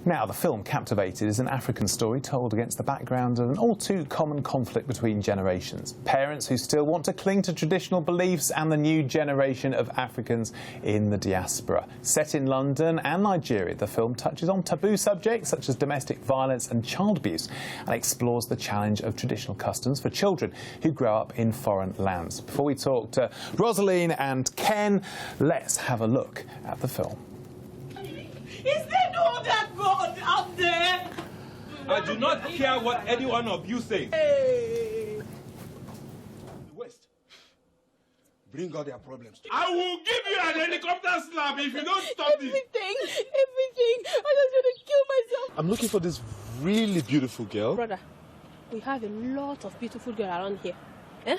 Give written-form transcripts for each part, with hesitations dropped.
Now, the film Captivated is an African story told against the background of an all-too-common conflict between generations. Parents who still want to cling to traditional beliefs and the new generation of Africans in the diaspora. Set in London and Nigeria, the film touches on taboo subjects such as domestic violence and child abuse and explores the challenge of traditional customs for children who grow up in foreign lands. Before we talk to Rosaline and Ken, let's have a look at the film. Is there no other God out there? I do not care what any one of you say. Hey. West, bring all their problems. I will give you an helicopter slap if you don't stop this. Everything. I just want to kill myself. I'm looking for this really beautiful girl. Brother, we have a lot of beautiful girls around here. Eh?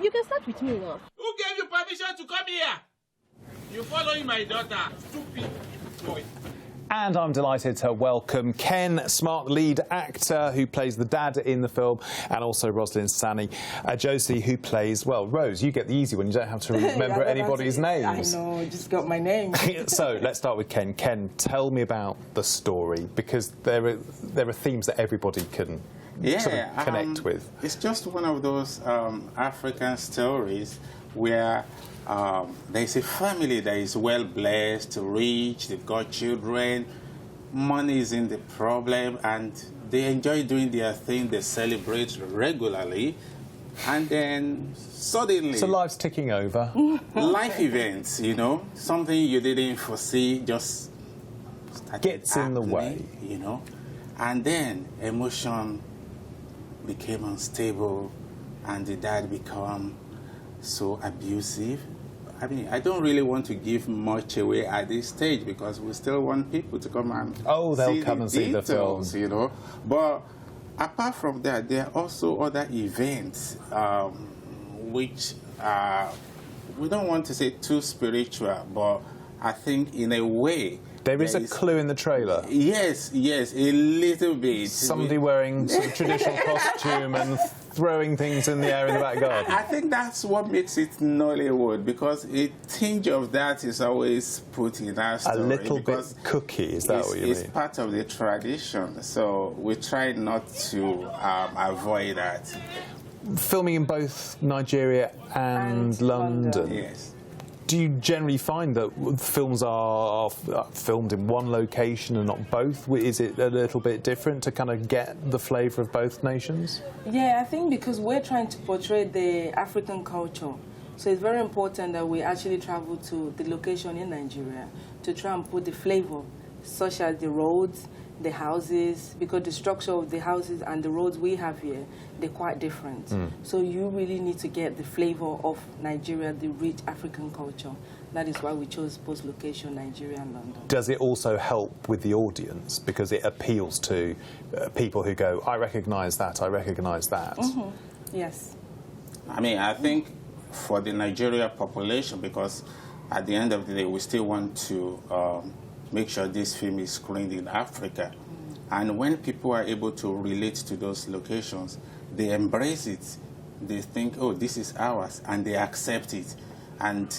You can start with me now. Who gave you permission to come here? You following my daughter. Stupid boy. And I'm delighted to welcome Ken Smart, lead actor who plays the dad in the film, and also Rosalind Sani Josie, who plays, well, Rose, you get the easy one. You don't have to remember anybody's names. I know, I just got my name. So let's start with Ken. Ken, tell me about the story, because there are themes that everybody can sort of connect with. It's just one of those African stories where there's a family that is well blessed, rich, they've got children, money isn't the problem, and they enjoy doing their thing, they celebrate regularly, and then suddenly... So life's ticking over. Life events, you know, something you didn't foresee just gets in the way. You know, and then emotion became unstable, and the dad became so abusive. I mean, I don't really want to give much away at this stage because we still want people to come and they'll come and see the film, you know. But apart from that, there are also other events which we don't want to say too spiritual, but I think in a way there is a clue in the trailer. Yes, a little bit. Somebody wearing sort of traditional costume and throwing things in the air in the back garden. I think that's what makes it Nollywood, because a tinge of that is always put in our story. A little bit cookie, is that what you mean? It's part of the tradition, so we try not to avoid that. Filming in both Nigeria and London. Yes. Do you generally find that films are filmed in one location and not both? Is it a little bit different to kind of get the flavour of both nations? Yeah, I think because we're trying to portray the African culture, so it's very important that we actually travel to the location in Nigeria to try and put the flavour, such as the roads, the houses, because the structure of the houses and the roads we have here, they're quite different. So you really need to get the flavour of Nigeria, the rich African culture. That is why we chose both location, Nigeria and London. Does it also help with the audience, because it appeals to people who go, I recognise that, I recognise that? Yes. I mean, I think for the Nigeria population, because at the end of the day, we still want to make sure this film is screened in Africa. And when people are able to relate to those locations, they embrace it. They think, oh, this is ours, and they accept it. And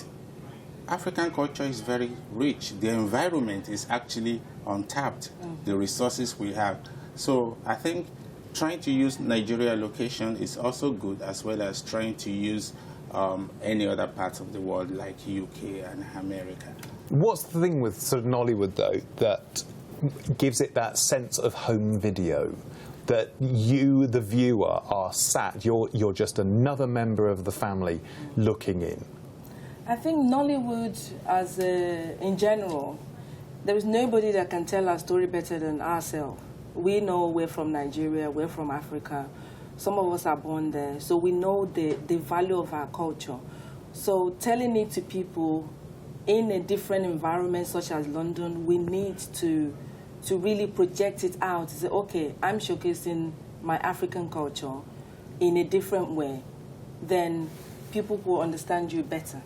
African culture is very rich. The environment is actually untapped, the resources we have. So I think trying to use Nigeria location is also good, as well as trying to use any other parts of the world like UK and America. What's the thing with sort of Nollywood, though, that gives it that sense of home video? That you, the viewer, are sat, you're just another member of the family looking in? I think Nollywood, in general, there is nobody that can tell our story better than ourselves. We know we're from Nigeria, we're from Africa. Some of us are born there, so we know the value of our culture. So telling it to people in a different environment such as London, we need to really project it out. Say, okay, I'm showcasing my African culture in a different way, then people will understand you better.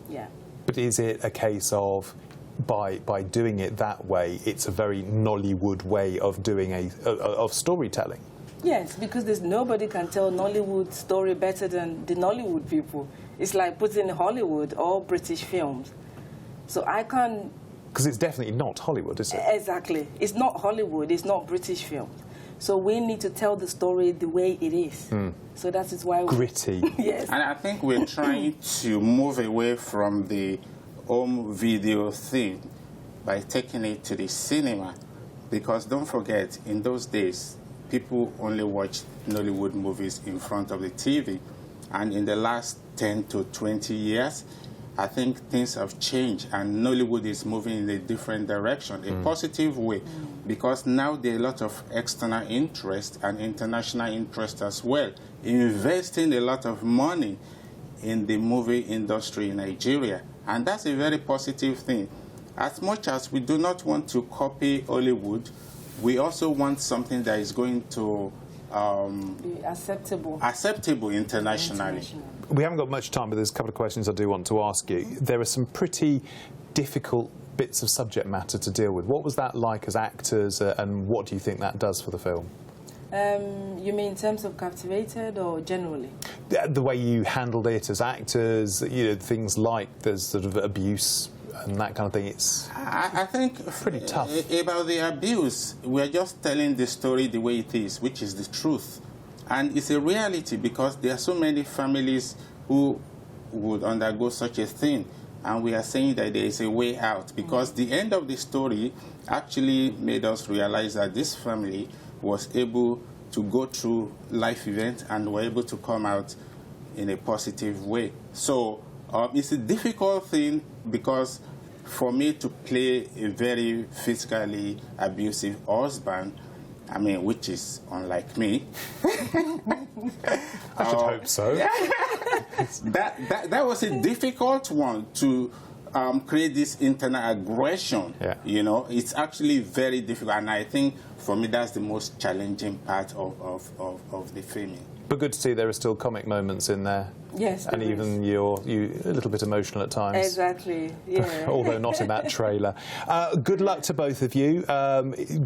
Yeah. But is it a case of by doing it that way, it's a very Nollywood way of doing of storytelling? Yes, because there's nobody can tell Nollywood story better than the Nollywood people. It's like putting Hollywood or British films. So I can't Because it's definitely not Hollywood, is it? Exactly. It's not Hollywood. It's not British film. So we need to tell the story the way it is. So that is why Gritty. Yes. And I think we're trying to move away from the home video thing by taking it to the cinema. Because don't forget, in those days, people only watched Nollywood movies in front of the TV. And in the last 10 to 20 years, I think things have changed, and Nollywood is moving in a different direction, a positive way, because now there are a lot of external interest and international interest as well, investing a lot of money in the movie industry in Nigeria. And that's a very positive thing. As much as we do not want to copy Hollywood, we also want something that is going to Be acceptable. acceptable internationally. We haven't got much time, but there's a couple of questions I do want to ask you. There are some pretty difficult bits of subject matter to deal with. What was that like as actors, and what do you think that does for the film? You mean in terms of Captivated or generally? The way you handled it as actors, you know, things like there's sort of abuse and that kind of thing. It's I think pretty tough. About the abuse, we're just telling the story the way it is, which is the truth. And it's a reality because there are so many families who would undergo such a thing. And we are saying that there is a way out because the end of the story actually made us realize that this family was able to go through life events and were able to come out in a positive way. So it's a difficult thing because for me to play a very physically abusive husband, I mean, which is unlike me. I should hope so. That was a difficult one to create this internal aggression. Yeah. You know, it's actually very difficult, and I think for me that's the most challenging part of the filming. But good to see there are still comic moments in there. Yes, and there even you a little bit emotional at times. Exactly, yeah. Although not in that trailer. Good luck to both of you.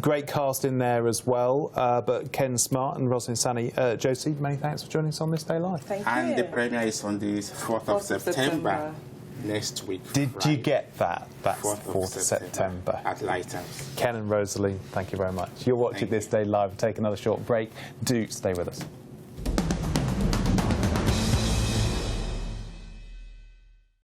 Great cast in there as well. But Ken Smart and Rosalind Sani. Josie, many thanks for joining us on This Day Live. Thank you. And the premiere is on the 4th of September. Next week. Did Friday. you get that? That's 4th of September. At Lighthouse. Ken and Rosalie, thank you very much. You're watching This Day Live. Take another short break. Do stay with us.